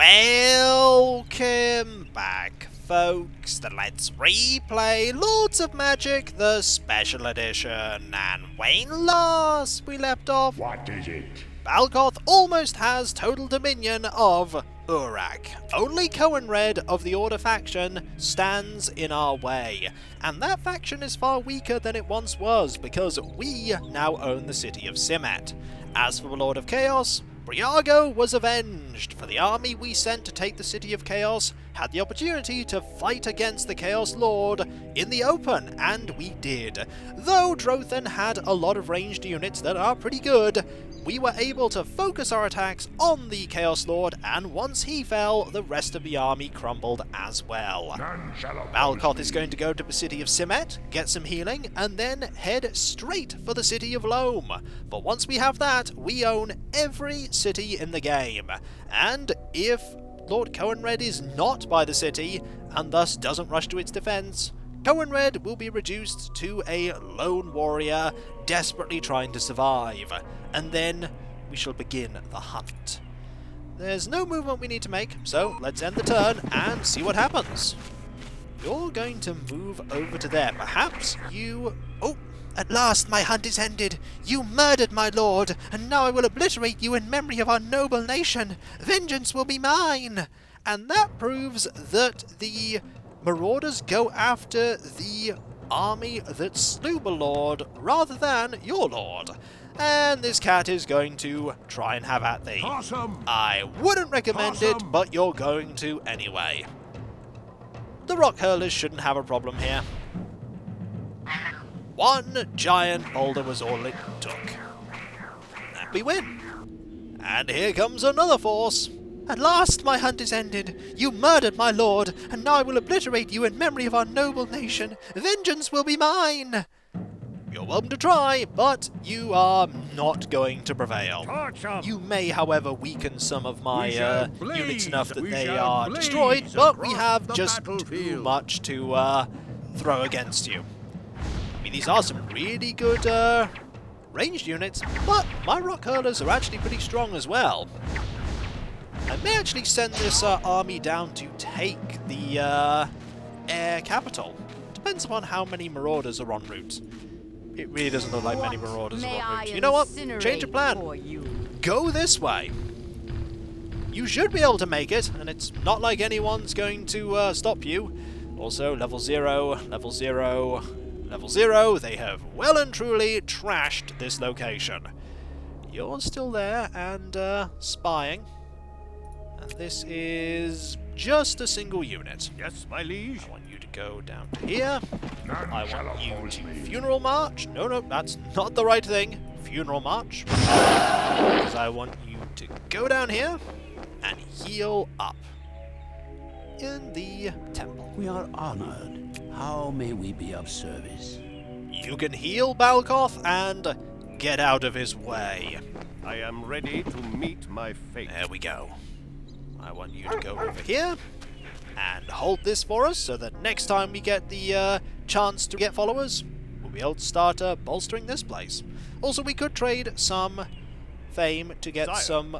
Welcome back, folks. Let's replay Lords of Magic, the Special Edition. And when last we left off, What is it? Balkoth almost has total dominion of Urak. Only Coenred of the Order faction stands in our way. And that faction is far weaker than it once was, because we now own the city of Simet. As for the Lord of Chaos, Briago was avenged, for the army we sent to take the City of Chaos had the opportunity to fight against the Chaos Lord in the open, and we did. Though Drothan had a lot of ranged units that are pretty good, we were able to focus our attacks on the Chaos Lord, and once he fell, the rest of the army crumbled as well. Balkoth is going to go to the city of Simet, get some healing, and then head straight for the city of Loam. But once we have that, we own every city in the game. And if Lord Coenred is not by the city, and thus doesn't rush to its defense, Coenred will be reduced to a lone warrior desperately trying to survive, and then we shall begin the hunt. There's no movement we need to make, so let's end the turn and see what happens. You're going to move over to there. Perhaps you... Oh, at last my hunt is ended. You murdered my lord, and now I will obliterate you in memory of our noble nation. Vengeance will be mine. And that proves that the Marauders go after the army that slew the lord rather than your lord. And this cat is going to try and have at thee. Awesome. I wouldn't recommend it, but you're going to anyway. The rock hurlers shouldn't have a problem here. One giant boulder was all it took. And we win. And here comes another force. At last my hunt is ended. You murdered my lord, and now I will obliterate you in memory of our noble nation. Vengeance will be mine. You're welcome to try, but you are not going to prevail. You may, however, weaken some of my units enough that they are destroyed, but we have just too much to throw against you. I mean, these are some really good ranged units, but my rock hurlers are actually pretty strong as well. I may actually send this army down to take the air capital. Depends upon how many marauders are en route. It really doesn't look like many marauders are en route. You know what? Change of plan. Go this way. You should be able to make it, and it's not like anyone's going to stop you. Also, level 0, level 0, level 0. They have well and truly trashed this location. You're still there and spying. And this is just a single unit. Yes, my liege. I want you to go down to here. I want you to funeral march. No, that's not the right thing. Funeral march. Because I want you to go down here and heal up in the temple. We are honored. How may we be of service? You can heal Balkoth and get out of his way. I am ready to meet my fate. There we go. I want you to go over here and hold this for us so that next time we get the chance to get followers, we'll be able to start bolstering this place. Also, we could trade some fame to get some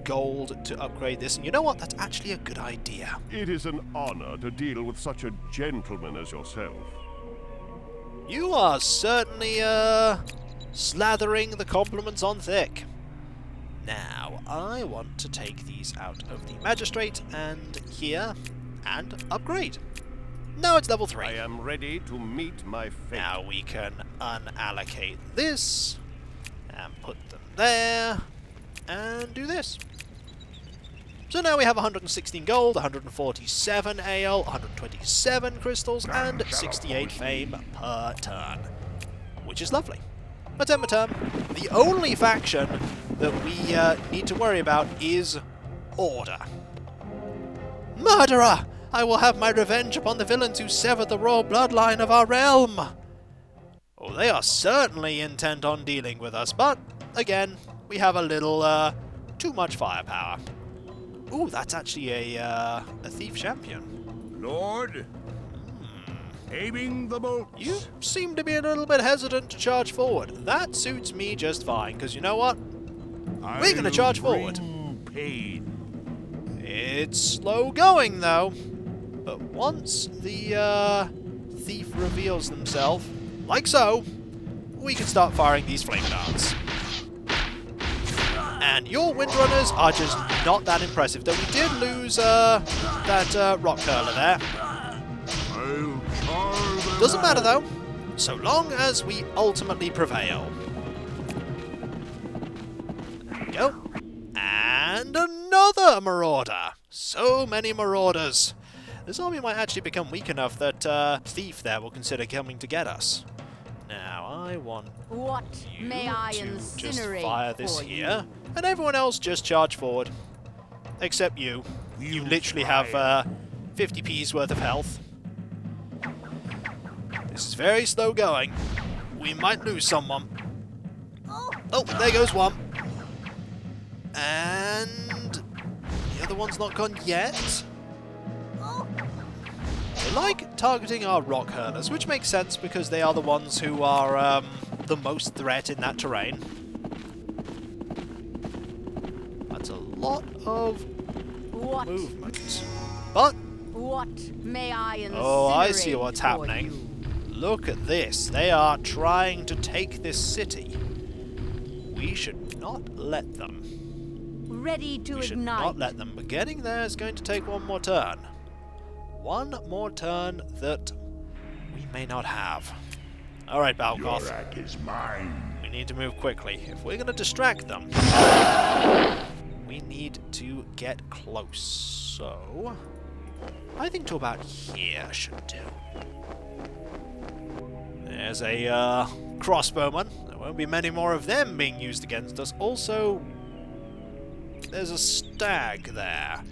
gold to upgrade this. And you know what? That's actually a good idea. It is an honor to deal with such a gentleman as yourself. You are certainly slathering the compliments on thick. Now, I want to take these out of the Magistrate and here and upgrade. Now it's level 3. I am ready to meet my fate. Now we can unallocate this and put them there and do this. So now we have 116 gold, 147 ale, 127 crystals, and 68 fame per turn, which is lovely. Let's end the turn. The only faction that we need to worry about is Order. Murderer! I will have my revenge upon the villains who severed the royal bloodline of our realm! Oh, they are certainly intent on dealing with us, but, again, we have a little, too much firepower. Ooh, that's actually a thief champion. Lord, aiming the bolts. You seem to be a little bit hesitant to charge forward. That suits me just fine, because you know what? We're going to charge forward. Pain. It's slow going, though. But once the thief reveals themselves, like so, we can start firing these flame darts. And your windrunners are just not that impressive, though we did lose that rock hurler there. Doesn't matter, though, so long as we ultimately prevail. There we go. And another marauder! So many marauders! This army might actually become weak enough that Thief there will consider coming to get us. Now, I want you to just fire this here, and everyone else just charge forward. Except you. You literally have 50 P's worth of health. This is very slow going. We might lose someone. Oh, there goes one. And the other one's not gone yet. They like targeting our rock hurlers, which makes sense because they are the ones who are the most threat in that terrain. That's a lot of movement. But oh, I see what's happening. Look at this. They are trying to take this city. We should not let them. Ready to we should not let them. But getting there is going to take one more turn. One more turn that we may not have. Alright, Balkoth. Urak is mine. We need to move quickly. If we're going to distract them, we need to get close. So, I think to about here should do. There's a crossbowman. There won't be many more of them being used against us. Also, there's a stag there.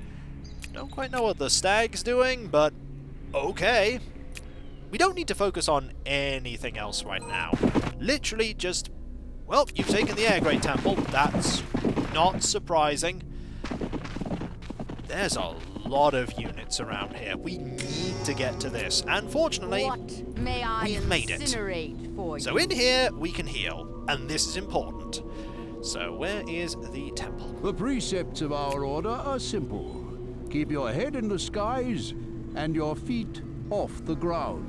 Don't quite know what the stag's doing, but okay. We don't need to focus on anything else right now. Literally just, well, you've taken the Air Great Temple. That's not surprising. There's a lot of units around here. We need to get to this. And fortunately, we've made it. So in here, we can heal. And this is important. So where is the temple? The precepts of our order are simple. Keep your head in the skies and your feet off the ground.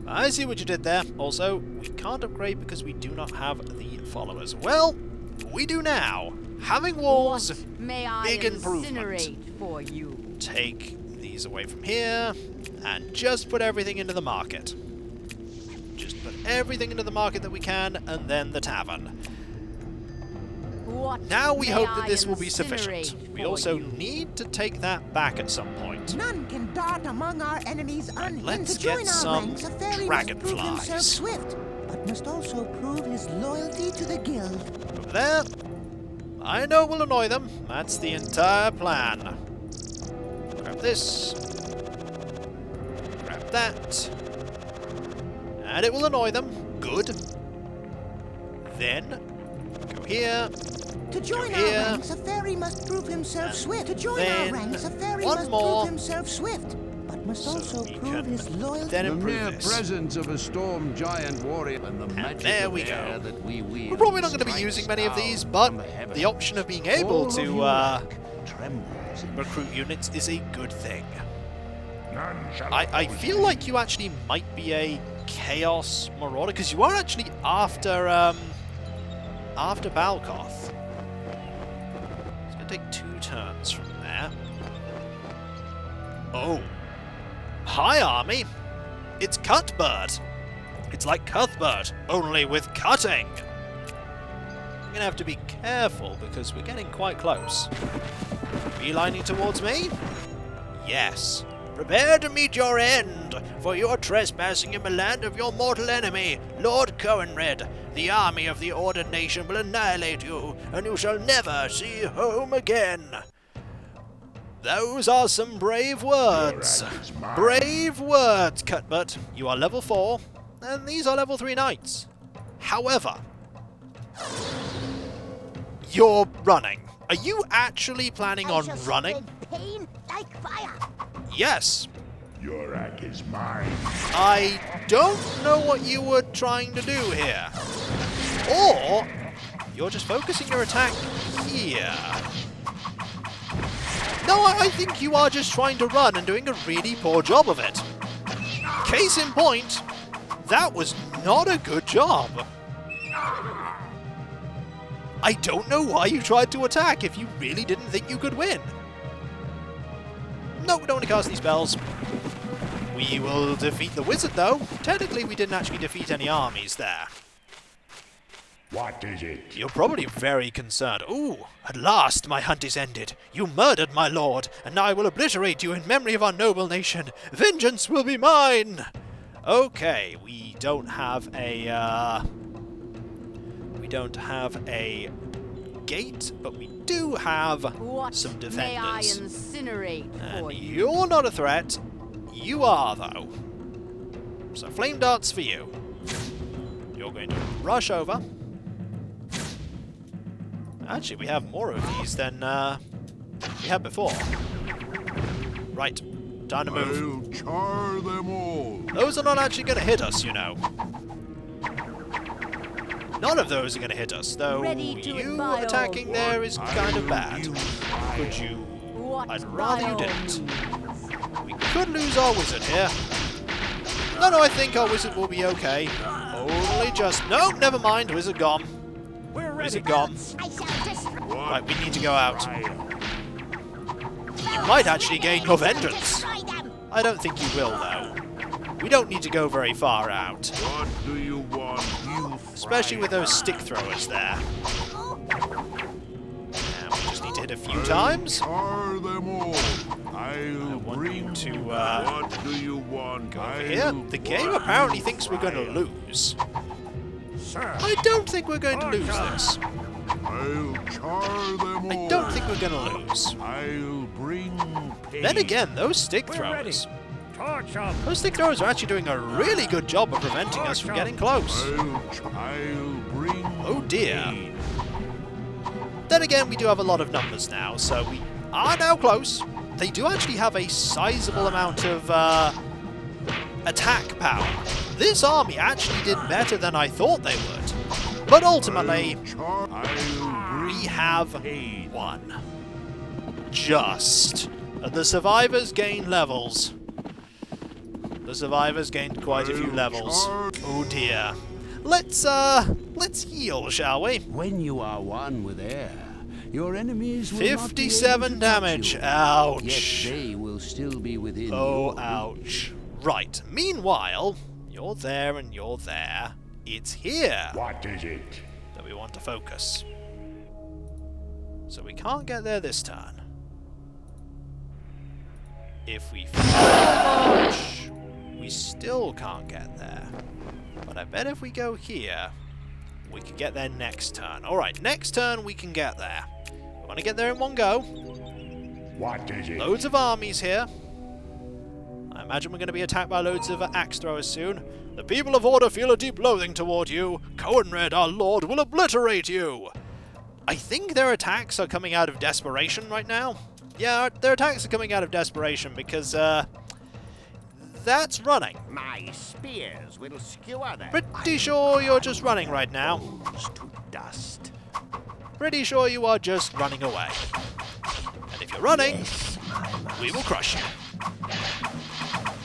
I see what you did there. Also, we can't upgrade because we do not have the followers. Well, we do now. Having walls, big improvement. For you. Take these away from here and just put everything into the market. Just put everything into the market that we can, and then the tavern. Now we hope that this will be sufficient. We also need to take that back at some point. None can dart among our enemies unhindered. Let's To join get our some ranks, a fairy must prove himself dragonflies. swift, but must also prove his loyalty to the guild. Over there. I know we'll annoy them. That's the entire plan. Grab this. Grab that. And it will annoy them. Good. Then, go here. To join our here. ranks, a fairy must prove himself swift. To join then our ranks, a fairy one must more. prove himself swift, but must So also we prove can his loyalty. then The improve mere this. presence of a storm giant warrior and the magic there of we air go. that we wield We're probably not going to be strikes using many of down these, but from the heavens. the option of being able All of to Urak trembles in recruit units is a good thing. None shall I feel like you actually might be a Chaos Marauder, because you are actually after Balkoth. It's going to take 2 turns from there. Oh. Hi, army. It's Cuthbert. It's like Cuthbert, only with cutting. We're going to have to be careful because we're getting quite close. Beelining towards me? Yes. Prepare to meet your end, for you are trespassing in the land of your mortal enemy, Lord Coenred. The army of the Ordered Nation will annihilate you, and you shall never see home again. Those are some brave words. Urak is mine. Brave words, Cuthbert. You are level 4, and these are level 3 knights. However, you're running. Are you actually planning on running? Pain like fire. Yes. Urak is mine. I don't know what you were trying to do here. Or you're just focusing your attack here. No, I think you are just trying to run and doing a really poor job of it. Case in point, that was not a good job. I don't know why you tried to attack if you really didn't think you could win. No, we don't want to cast these spells. We will defeat the wizard, though. Technically, we didn't actually defeat any armies there. What is it? You're probably very concerned. Ooh, at last my hunt is ended. You murdered my lord, and now I will obliterate you in memory of our noble nation. Vengeance will be mine! Okay, we don't have a, gate, but we do have What some may I defenders. incinerate for And you? you're not a threat. You are, though. So flame darts for you. You're going to rush over. Actually, we have more of these than we had before. Right, time to move. I'll char them all. Those are not actually going to hit us, you know. None of those are going to hit us, though Ready to you admire attacking there is kind of bad. Could you? What I'd rather you by all didn't. means? We could lose our wizard here. No, I think our wizard will be okay. Only just... No, never mind. Wizard gone. Wizard gone. Right, we need to go out. You might actually gain your vengeance. I don't think you will, though. We don't need to go very far out. What do you want, you Especially with those stick throwers there. And we just need to hit a few times. Char them all. I'll want bring to, what do you want? Go over here. The game apparently thinks we're going to lose. I don't think we're going to lose this. I'll char them all. I don't think we're going to lose. I'll bring pain. Then again, those stick throwers. Those stick throwers are actually doing a really good job of preventing us from getting close. I'll bring Oh dear. pain. Then again, we do have a lot of numbers now, so we are now close. They do actually have a sizable amount of attack power. This army actually did better than I thought they would. But ultimately, we have won. Just. And the survivors gain levels. The survivors gained quite a few levels. Oh dear. Let's heal, shall we? When you are one with air, your enemies will not be able 57 to damage. touch you. Ouch. Yet they will still be within Oh, your ouch. Right. Meanwhile, you're there and you're there. It's here What is it? that we want to focus. So we can't get there this turn. If we march, we still can't get there. But I bet if we go here, we can get there next turn. Alright, next turn we can get there. We want to get there in one go. What is it? Loads of armies here. I imagine we're going to be attacked by loads of axe throwers soon. The people of Order feel a deep loathing toward you. Coenred, our lord, will obliterate you. I think their attacks are coming out of desperation right now. Yeah, their attacks are coming out of desperation because, that's running. My spears will skewer them. Pretty sure you're just running right now. To dust. Pretty sure you are just running away. And if you're running, we will crush you.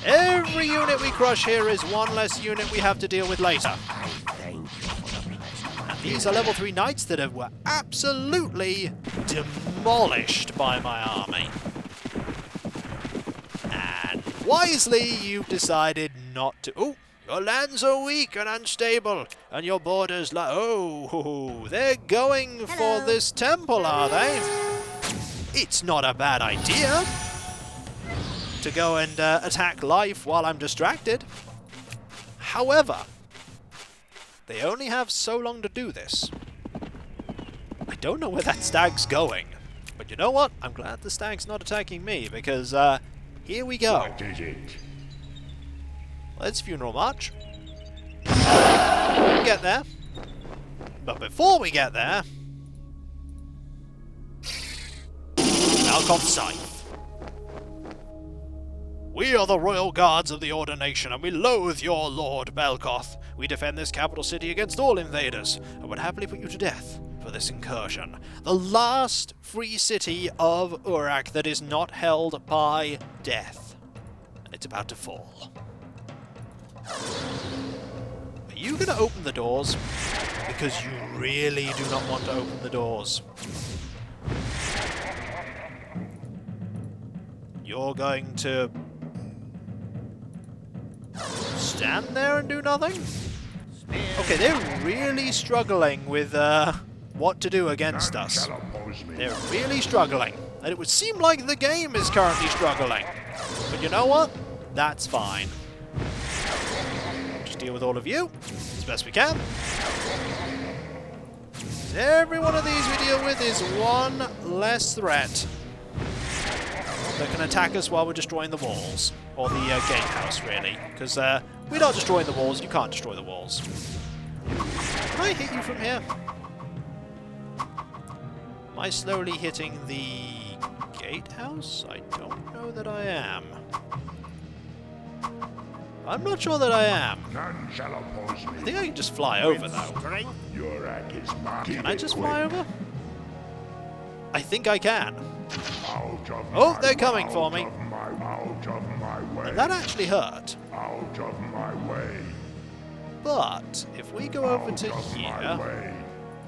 Every unit we crush here is one less unit we have to deal with later. I thank you for the pleasure. And these are level 3 knights that were absolutely demolished by my army. And wisely, you've decided not to... Oh, your lands are weak and unstable, and your borders oh, they're going for this temple, are they? It's not a bad idea to go and attack life while I'm distracted. However, they only have so long to do this. I don't know where that stag's going, but you know what? I'm glad the stag's not attacking me, because here we go. What is it? Let's funeral march. We'll get there. But before we get there... Balkoth's scythe. We are the royal guards of the Order Nation, and we loathe your lord, Balkoth. We defend this capital city against all invaders, and would happily put you to death. for this incursion. The last free city of Urak that is not held by death. And it's about to fall. Are you going to open the doors? Because you really do not want to open the doors. You're going to stand there and do nothing? Okay, they're really struggling with what to do against us. They're really struggling. And it would seem like the game is currently struggling. But you know what? That's fine. Just deal with all of you as best we can. Every one of these we deal with is one less threat that can attack us while we're destroying the walls. Or the gatehouse, really. Because we're not destroying the walls, you can't destroy the walls. Can I hit you from here? Am I slowly hitting the gatehouse? I don't know that I am. I'm not sure that I am. None shall oppose me. I think I can just fly over, though. Urak is mine. Can I just fly over? I think I can. Out of Oh, my- they're coming for me. Out of my way. And that actually hurt. Out of my way. But if we go over to Out of my here, way.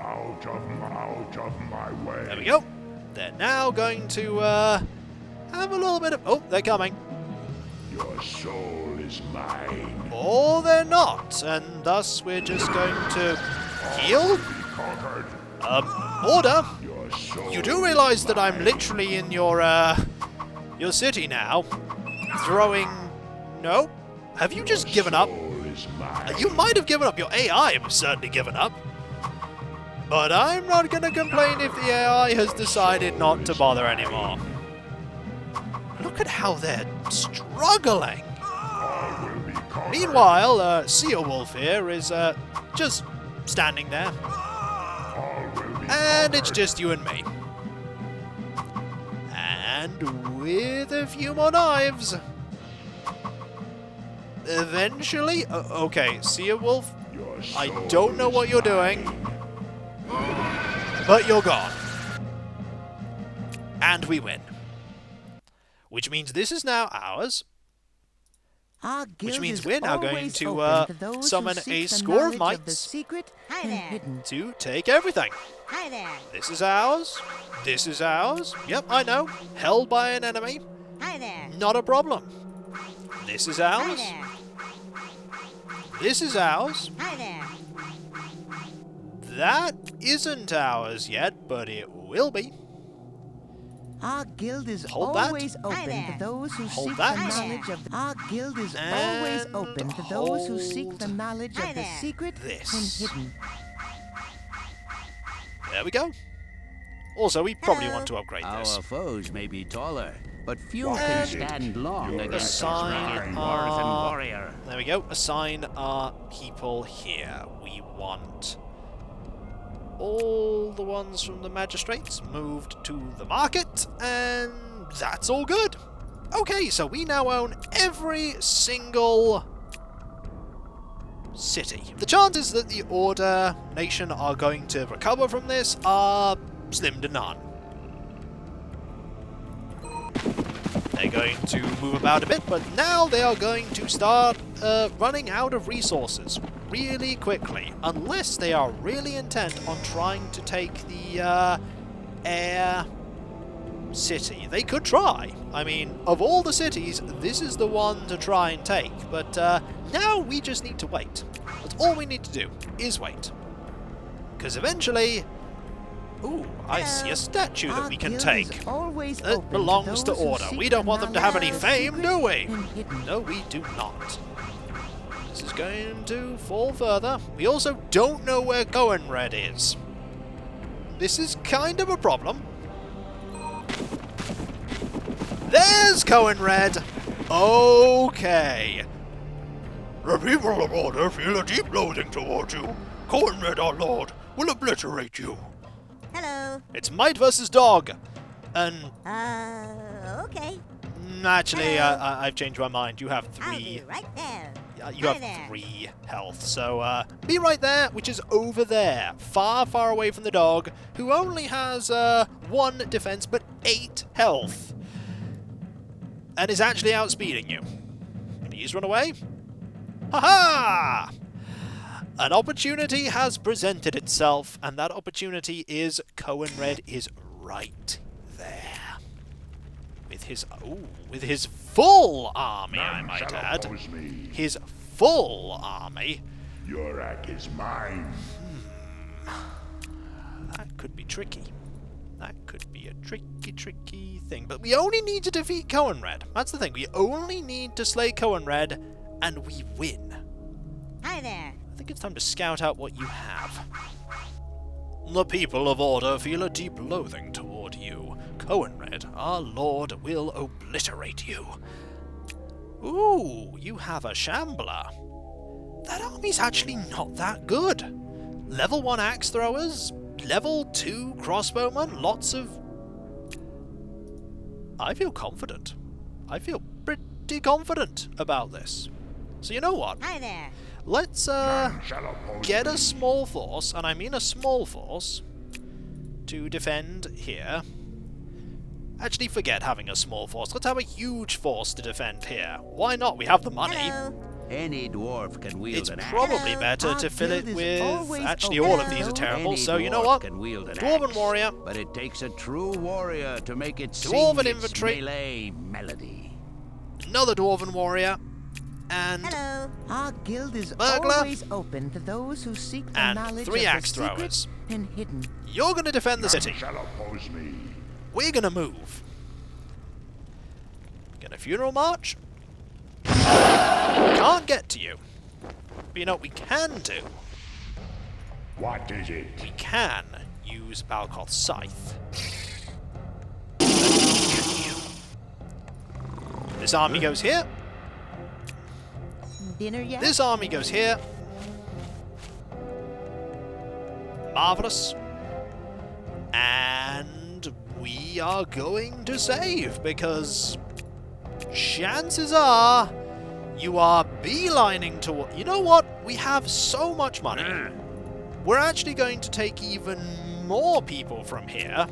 Out of my way. there we go. They're now going to have a little bit of. Oh, they're coming. Your soul is mine. Or they're not, and thus we're just going to heal. Be conquered. Order. Your soul. You do realize that I'm literally in your city now, throwing. No, have you just given up? Soul is mine. You might have given up. Your AI has certainly given up. But I'm not going to complain if the AI has decided not to bother anymore. Look at how they're struggling. All will be conquered. Meanwhile, Seawolf here is just standing there. All will be And it's conquered. just you and me. And with a few more knives. Eventually... okay, Seawolf, Your I soul don't know is what you're mine. doing. But you're gone. And we win. Which means this is now ours. Our Which guild means is we're now going always to open those who summon seek a the score of knowledge the mites secret Hi and there. hidden. to take everything. Hi there. This is ours. This is ours. Yep, I know. Held by an enemy. Hi there. Not a problem. This is Hi ours. there. This is ours. Hi there. That isn't ours yet, but it will be. Our guild is Hold that. always open there. to those who Hold seek that. the Hi knowledge there. of. Our guild is always And open to those who seek the hold knowledge Hi of the there. secret this. and hidden. There we go. Also, we probably Hello. want to upgrade Our this. foes may be taller, but few What can is it? stand long You're against Assign Dwarven our... warrior. There we go. Assign our people here. We want all the ones from the magistrates moved to the market, and that's all good. Okay, so we now own every single city. The chances that the Order Nation are going to recover from this are slim to none. They're going to move about a bit, but now they are going to start running out of resources really quickly, unless they are really intent on trying to take the air city. They could try. I mean, of all the cities, this is the one to try and take, but now we just need to wait. That's all we need to do, is wait. Because eventually... Ooh, I see a statue that Our we can guild take. is always It open belongs to those who Order. seek We don't the want them to have knowledge any of the fame, secret do we? and hidden. No, we do not. This is going to fall further. We also don't know where Coenred is. This is kind of a problem. There's Coenred! Okay. The people of Order feel a deep loathing towards you. Coenred, our lord, will obliterate you. Hello. It's Might versus Dog. And Okay. actually, Hello. I've changed my mind. You have I'll three. be right there. You have Hi there. 3 health. So be right there, which is over there. Far, far away from the dog, who only has 1 defense but 8 health. And is actually outspeeding you. Please run away. Ha-ha! An opportunity has presented itself, and that opportunity is Coenred is right there. With his full army, I None might shall add. oppose me. His full army. Urak is mine. That could be tricky. That could be a tricky, tricky thing. But we only need to defeat Coenred. That's the thing. We only need to slay Coenred, and we win. Hi there. I think it's time to scout out what you have. The people of Order feel a deep loathing toward you. Coenred, our lord, will obliterate you. Ooh, you have a Shambler. That army's actually not that good. Level 1 axe throwers, level 2 crossbowmen, lots of... I feel confident. I feel pretty confident about this. So you know what? Hi there. Let's None shall oppose get me. a small force, and I mean a small force, to defend here. Actually, forget having a small force. Let's have a huge force to defend here. Why not? We have the money. Hello. Any dwarf can wield It's an axe. probably Hello. better Our to fill it guild is with... always Actually, open. all of these are Hello. terrible, Any so you know dwarf what? can wield an Dwarven axe, warrior. But it takes a true warrior to make it Dwarven sing its infantry. melee melody. Another Dwarven warrior. And... Hello. Our guild is Burglar. always open to those who seek the And knowledge 3 of axe the secret throwers. and hidden. You're going to defend the None city. shall oppose me. We're going to move. Get a funeral march. Can't get to you. But you know what we can do? What is it? We can use Balkoth's scythe. This army goes here. Dinner yet? This army goes here. Marvelous. And we are going to save because chances are you are beelining to... You know what? We have so much money. We're actually going to take even more people from here.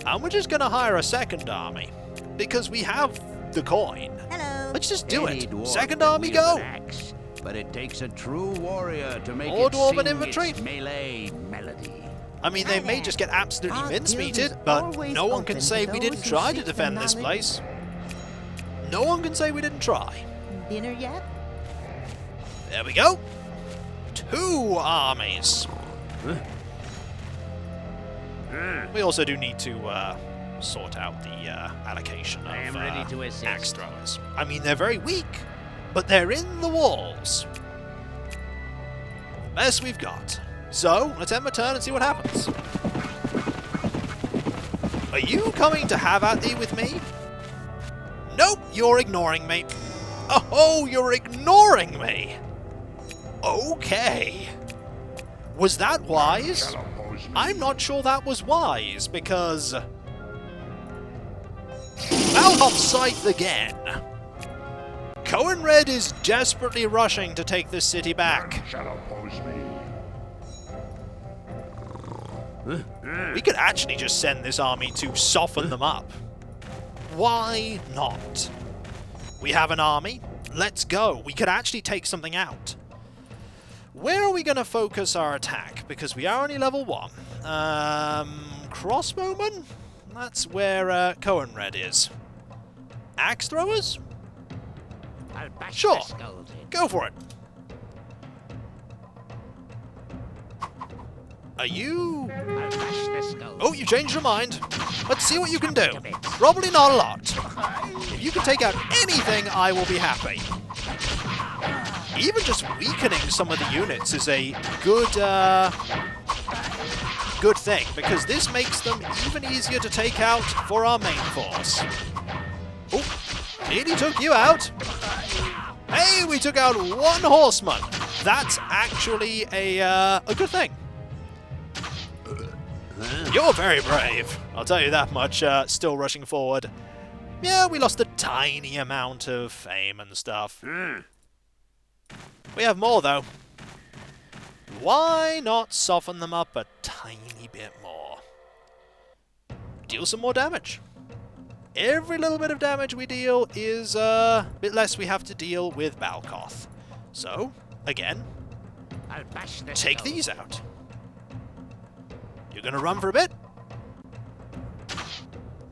And we're just going to hire a second army. Because we have the coin. Hello. Let's just do Any it. dwarf Second can army, wield go! an axe, but it takes a true warrior to make More it dwarven sing infantry. its melee melody. I mean, they may just get absolutely Our guild mincemeated, is but always no one open can to say we those didn't who try to seek the defend this knowledge. place. No one can say we didn't try. Dinner yet? There we go. 2 armies. We also do need to sort out the allocation of am ready to assist. axe throwers. I mean, they're very weak, but they're in the walls. The best we've got. So, let's end my turn and see what happens. Are you coming to have at thee with me? Nope, you're ignoring me. Oh, you're ignoring me. Okay. Was that wise? Shall oppose me. I'm not sure that was wise, because... Balkoth's scythe again. Coenred is desperately rushing to take this city back. None shall oppose me. We could actually just send this army to soften them up. Why not? We have an army. Let's go. We could actually take something out. Where are we going to focus our attack? Because we are only level 1. Crossbowmen? That's where Coenred is. Axe throwers? I'll bash Sure. the skulls in. Go for it. Are you... I'll bash the skulls. Oh, you changed your mind. Let's see what you can do. Probably not a lot. If you can take out anything, I will be happy. Even just weakening some of the units is a good, good thing, because this makes them even easier to take out for our main force. Oh, nearly took you out. Hey, we took out 1 horseman. That's actually a good thing. You're very brave, I'll tell you that much, still rushing forward. Yeah, we lost a tiny amount of fame and stuff. We have more, though. Why not soften them up a tiny bit more? Deal some more damage. Every little bit of damage we deal is a bit less we have to deal with Balkoth. So, again, I'll bash this take skull. these out. You're going to run for a bit.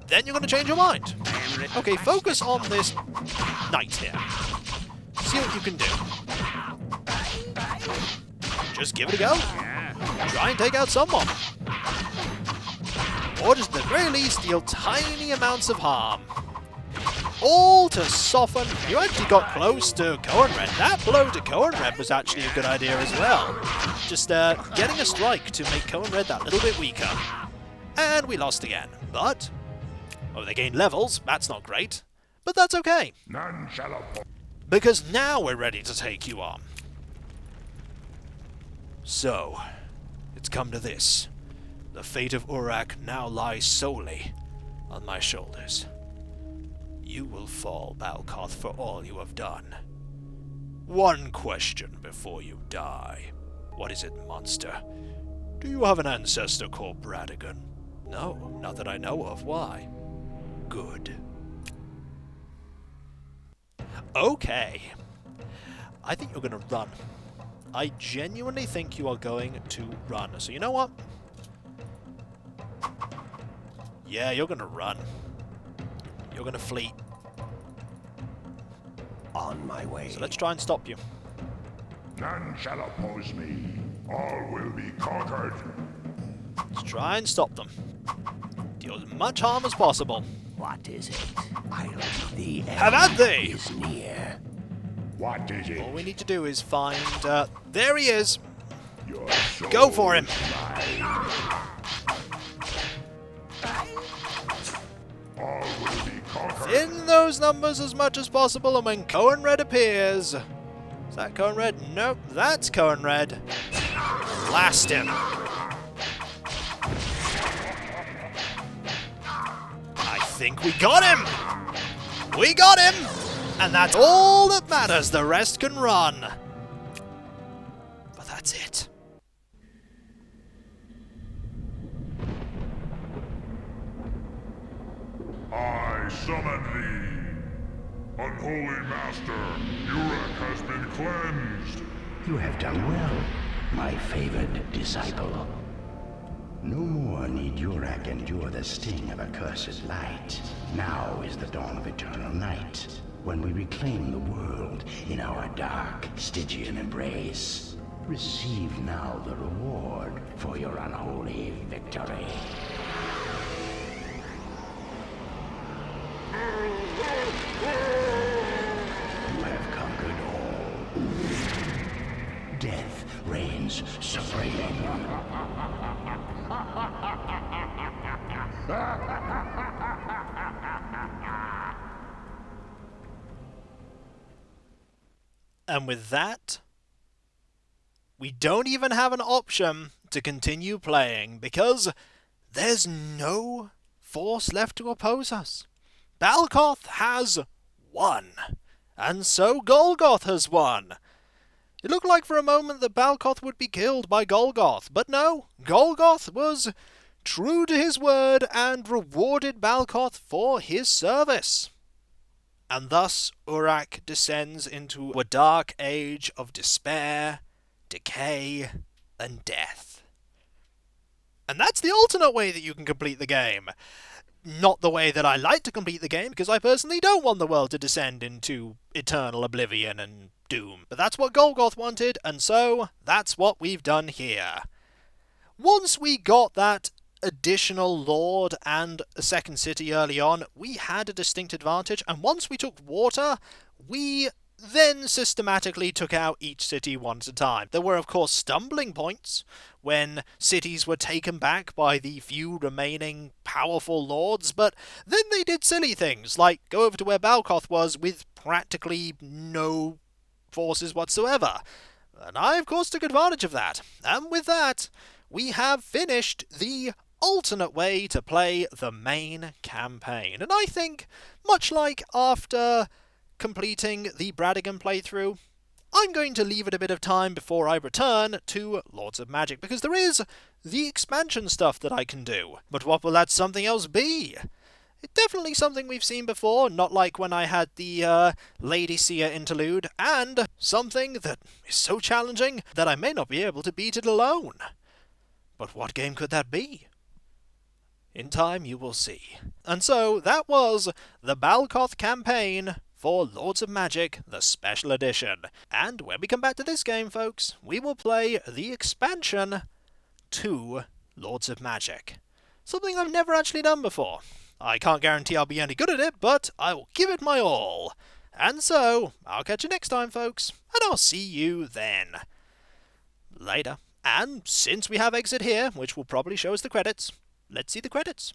Then you're going to change your mind. Okay, focus on this knight here. See what you can do. Just give it a go. Try and take out someone. Or just at the very least deal tiny amounts of harm. All to soften. You actually got close to Coenred. That blow to Coenred was actually a good idea as well. Just getting a strike to make Coenred that little bit weaker. And we lost again. But, oh, they gained levels. That's not great. But that's okay. None shall oppose. Because now we're ready to take you on. So, it's come to this. The fate of Urak now lies solely on my shoulders. You will fall, Balkoth, for all you have done. One question before you die. What is it, monster? Do you have an ancestor called Bradigan? No, not that I know of. Why? Good. Okay. I think you're going to run. I genuinely think you are going to run. So you know what? Yeah, you're going to run. You're going to flee. On my way. So let's try and stop you. None shall oppose me. All will be conquered. Let's try and stop them. Deal as much harm as possible. What is it? The Have at thee! is near. What is it? All we need to do is find... there he is! Your soul Go for him! is mine. All will be conquered. In those numbers as much as possible, and when Coenred appears... Is that Coenred? Nope, that's Coenred. Blast him! I think we got him! We got him! And that's all that matters, the rest can run. But that's it. I summon thee. Unholy master, Urak has been cleansed. You have done well, my favored disciple. No more need Urak endure the sting of accursed light. Now is the dawn of eternal night, when we reclaim the world in our dark Stygian embrace. Receive now the reward for your unholy victory. You have conquered all. Death reigns supreme. And with that, we don't even have an option to continue playing because there's no force left to oppose us. Balkoth has won, and so Golgoth has won. It looked like for a moment that Balkoth would be killed by Golgoth, but no, Golgoth was true to his word and rewarded Balkoth for his service. And thus Urak descends into a dark age of despair, decay, and death. And that's the alternate way that you can complete the game. Not the way that I like to complete the game, because I personally don't want the world to descend into eternal oblivion and doom. But that's what Golgoth wanted, and so that's what we've done here. Once we got that additional lord and a second city early on, we had a distinct advantage, and once we took water, we then systematically took out each city one at a time. There were, of course, stumbling points when cities were taken back by the few remaining powerful lords, but then they did silly things, like go over to where Balkoth was with practically no forces whatsoever. And I, of course, took advantage of that. And with that, we have finished the alternate way to play the main campaign. And I think, much like after completing the Bradigan playthrough, I'm going to leave it a bit of time before I return to Lords of Magic, because there is the expansion stuff that I can do. But what will that something else be? It's definitely something we've seen before, not like when I had the Lady Seer interlude, and something that is so challenging that I may not be able to beat it alone. But what game could that be? In time you will see. And so that was the Balkoth campaign for Lords of Magic, the Special Edition. And when we come back to this game, folks, we will play the expansion to Lords of Magic. Something I've never actually done before. I can't guarantee I'll be any good at it, but I will give it my all. And so, I'll catch you next time, folks, and I'll see you then. Later. And since we have exit here, which will probably show us the credits, let's see the credits.